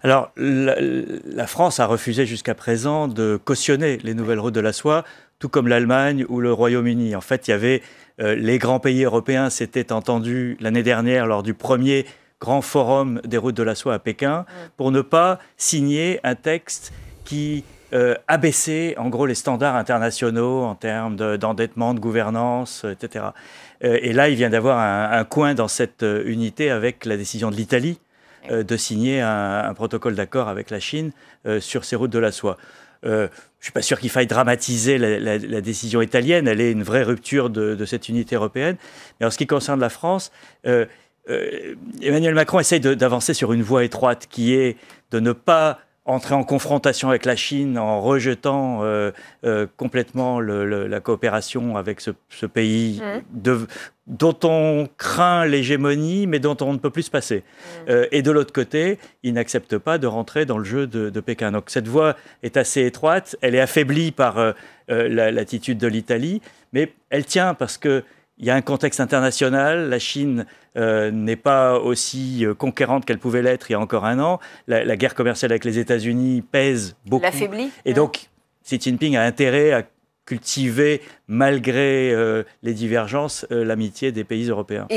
Alors, la France a refusé jusqu'à présent de cautionner les nouvelles routes de la soie, tout comme l'Allemagne ou le Royaume-Uni. En fait, il y avait les grands pays européens s'étaient entendus l'année dernière lors du premier grand forum des routes de la soie à Pékin pour ne pas signer un texte qui abaissait en gros les standards internationaux en termes d'endettement, de gouvernance, etc. Et là, il vient d'avoir un coin dans cette unité avec la décision de l'Italie de signer un protocole d'accord avec la Chine sur ces routes de la soie. Je ne suis pas sûr qu'il faille dramatiser la décision italienne. Elle est une vraie rupture de cette unité européenne. Mais en ce qui concerne la France, Emmanuel Macron essaye d'avancer sur une voie étroite qui est de ne pas entrer en confrontation avec la Chine en rejetant complètement la coopération avec ce pays dont on craint l'hégémonie, mais dont on ne peut plus se passer. Et de l'autre côté, il n'accepte pas de rentrer dans le jeu de Pékin. Donc cette voie est assez étroite, elle est affaiblie par l'attitude de l'Italie, mais elle tient parce que il y a un contexte international. La Chine n'est pas aussi conquérante qu'elle pouvait l'être il y a encore un an. La guerre commerciale avec les États-Unis pèse beaucoup. L'affaiblit. Et donc, Xi Jinping a intérêt à cultiver, malgré les divergences, l'amitié des pays européens.